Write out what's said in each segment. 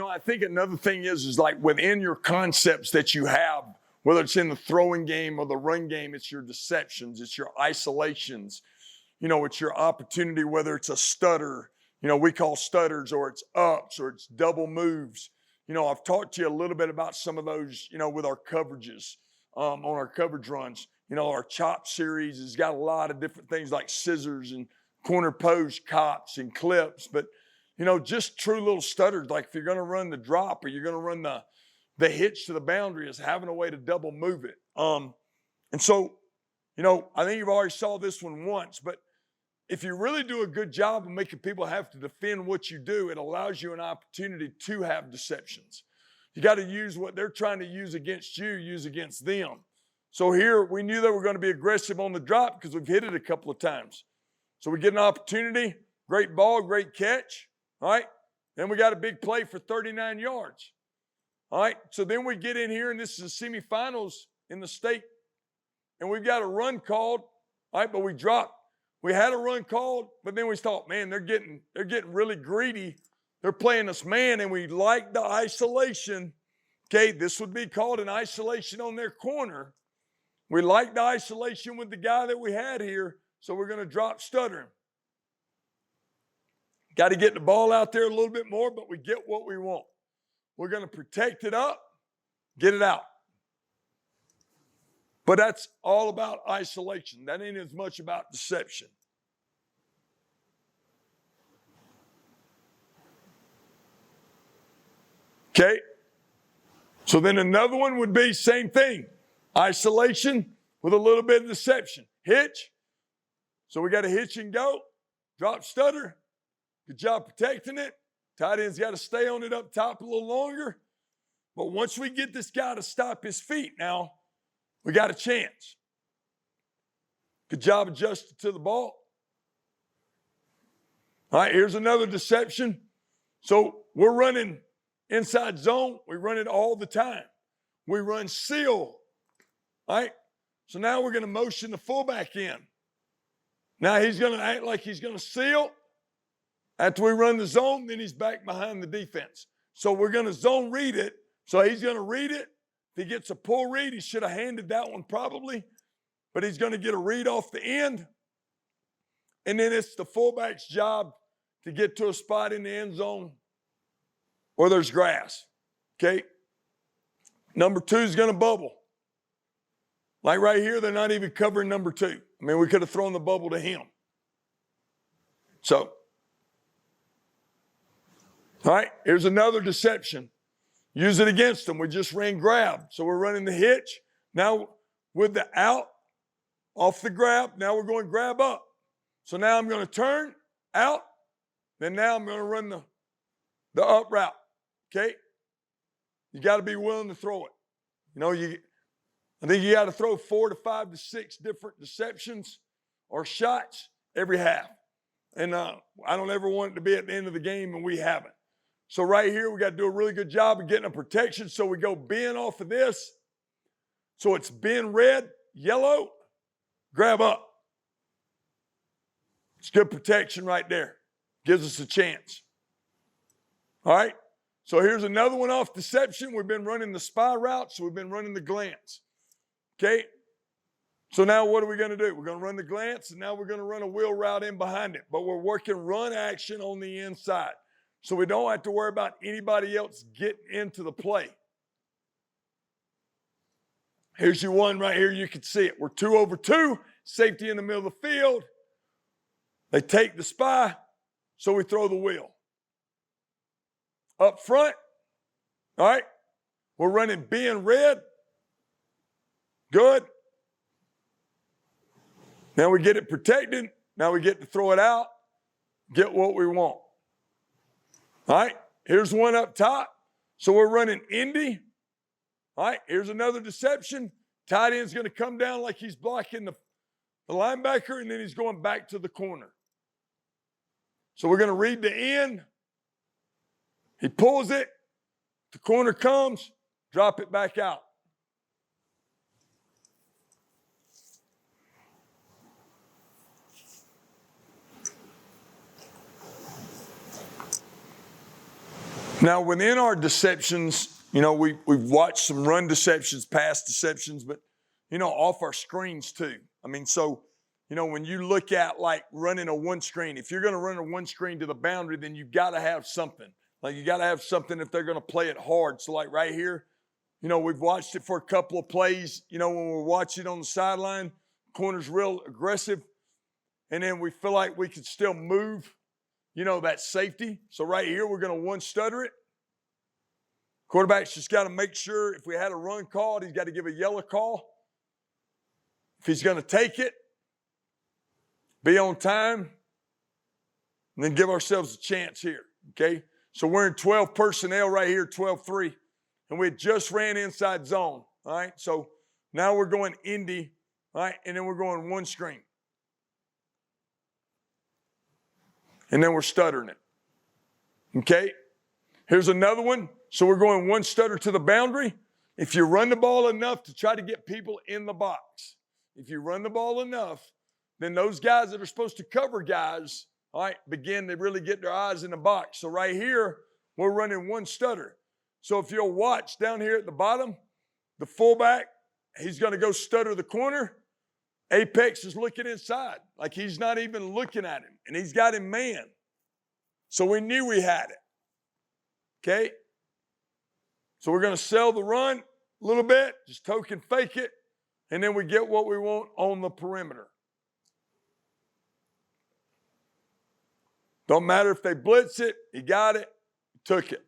I think another thing is like within your concepts that you have, whether it's in the throwing game or the run game, it's your deceptions, it's your isolations, it's your opportunity, whether it's a stutter, we call stutters, or it's ups, or it's double moves. I've talked to you a little bit about some of those, with our coverages, on our coverage runs. Our chop series has got a lot of different things like scissors and corner post cops and clips, but just true little stutters. Like if you're going to run the drop or you're going to run the hitch to the boundary, is having a way to double move it. And so, I think you've already saw this one once, but if you really do a good job of making people have to defend what you do, it allows you an opportunity to have deceptions. You got to use what they're trying to use against you, use against them. So here, we knew they were going to be aggressive on the drop because we've hit it a couple of times. So we get an opportunity, great ball, great catch, all right? Then we got a big play for 39 yards, all right? So then we get in here, and this is the semifinals in the state, and we've got a run called, all right, but we dropped. We had a run called, but then we thought, man, they're getting really greedy. They're playing us man, and we like the isolation. Okay, this would be called an isolation on their corner. We like the isolation with the guy that we had here, so we're going to drop stuttering. Got to get the ball out there a little bit more, but we get what we want. We're going to protect it up, get it out. But that's all about isolation. That ain't as much about deception. Okay? So then another one would be same thing. Isolation with a little bit of deception. Hitch. So we got to hitch and go. Drop stutter. Good job protecting it. Tight end's got to stay on it up top a little longer. But once we get this guy to stop his feet now, we got a chance. Good job adjusting to the ball. All right, here's another deception. So we're running inside zone. We run it all the time. We run seal. All right, so now we're going to motion the fullback in. Now he's going to act like he's going to seal. After we run the zone, then he's back behind the defense. So we're going to zone read it. So he's going to read it. If he gets a pull read, he should have handed that one probably, but he's going to get a read off the end. And then it's the fullback's job to get to a spot in the end zone where there's grass, okay? Number 2 is going to bubble. Like right here, they're not even covering number 2. I mean, we could have thrown the bubble to him. So, all right, here's another deception. Use it against them. We just ran grab. So we're running the hitch. Now with the out, off the grab, now we're going grab up. So now I'm going to turn, out, then now I'm going to run the up route, okay? You got to be willing to throw it. I think you got to throw 4 to 5 to 6 different deceptions or shots every half. And I don't ever want it to be at the end of the game, and we haven't. So right here, we got to do a really good job of getting a protection. So we go bend off of this. So it's bend red, yellow, grab up. It's good protection right there. Gives us a chance. All right. So here's another one off deception. We've been running the spy route, so we've been running the glance. Okay. So now what are we going to do? We're going to run the glance, and now we're going to run a wheel route in behind it. But we're working run action on the inside. So we don't have to worry about anybody else getting into the play. Here's your one right here. You can see it. We're 2 over 2, safety in the middle of the field. They take the spy, so we throw the wheel. Up front, all right, we're running bend red. Good. Now we get it protected. Now we get to throw it out, get what we want. All right, here's one up top. So we're running Indy. All right, here's another deception. Tight end's going to come down like he's blocking the linebacker, and then he's going back to the corner. So we're going to read the end. He pulls it. The corner comes. Drop it back out. Now, within our deceptions, we've watched some run deceptions, pass deceptions, but, off our screens too. So, when you look at like running a one screen, if you're going to run a one screen to the boundary, then you've got to have something. Like you got to have something if they're going to play it hard. So like right here, we've watched it for a couple of plays, when we're watching on the sideline, corner's real aggressive. And then we feel like we could still move, that safety. So right here, we're going to one stutter it. Quarterback's just got to make sure if we had a run called, he's got to give a yellow call. If he's going to take it, be on time, and then give ourselves a chance here, okay? So we're in 12 personnel right here, 12-3, and we had just ran inside zone, all right? So now we're going Indy, all right, and then we're going one screen. And then we're stuttering it, okay? Here's another one. So we're going one stutter to the boundary. If you run the ball enough to try to get people in the box, if you run the ball enough, then those guys that are supposed to cover guys, all right, begin to really get their eyes in the box. So right here, we're running one stutter. So if you'll watch down here at the bottom, the fullback, he's going to go stutter the corner. Apex is looking inside, like he's not even looking at him, and he's got him man. So we knew we had it, okay? So we're going to sell the run a little bit, just token fake it, and then we get what we want on the perimeter. Don't matter if they blitz it, he got it, took it,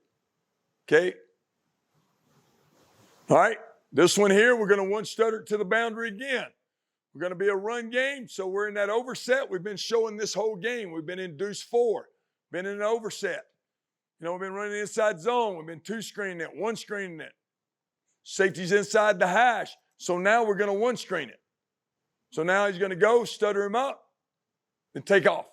okay? All right, this one here, we're going to one stutter it to the boundary again. We're going to be a run game, so we're in that overset. We've been showing this whole game. We've been in deuce 4, been in an overset. We've been running inside zone. We've been two screening it, one screening it. Safety's inside the hash, so now we're going to one screen it. So now he's going to go, stutter him up, then take off.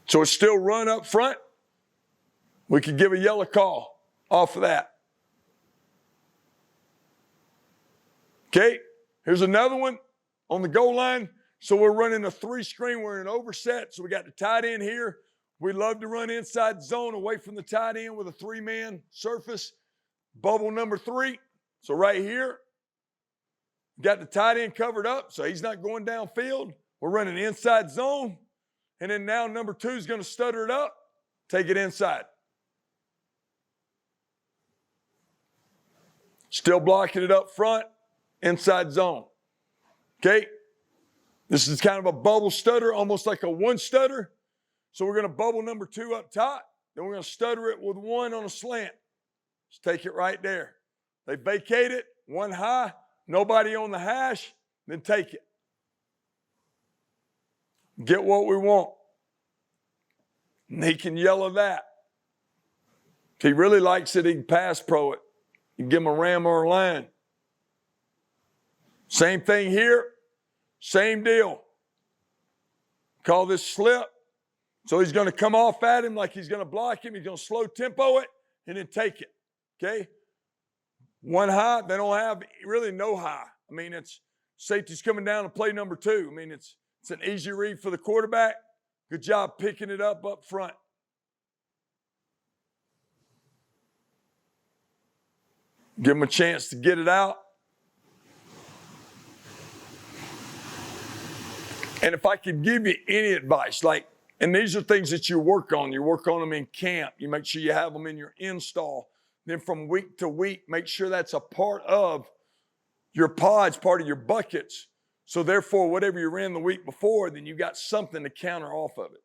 So it's still run up front. We could give a yellow call off of that. Okay, here's another one on the goal line. So we're running a 3 screen. We're in an overset. So we got the tight end here. We love to run inside zone away from the tight end with a 3-man surface. Bubble number 3. So right here, got the tight end covered up, so he's not going downfield. We're running inside zone. And then now number 2 is going to stutter it up, take it inside. Still blocking it up front, inside zone. Okay? This is kind of a bubble stutter, almost like a one stutter. So we're going to bubble number 2 up top. Then we're going to stutter it with 1 on a slant. Just take it right there. They vacate it, 1 high, nobody on the hash, then take it. Get what we want. And he can yellow that. If he really likes it, he can pass pro it. You can give him a ram or a line. Same thing here. Same deal. Call this slip. So he's going to come off at him like he's going to block him. He's going to slow tempo it and then take it. Okay? 1 high. They don't have really no high. It's safety's coming down to play number 2. It's an easy read for the quarterback. Good job picking it up front. Give him a chance to get it out. And if I could give you any advice, and these are things that you work on them in camp. You make sure you have them in your install. Then from week to week, make sure that's a part of your pods, part of your buckets. So therefore, whatever you ran the week before, then you got something to counter off of it.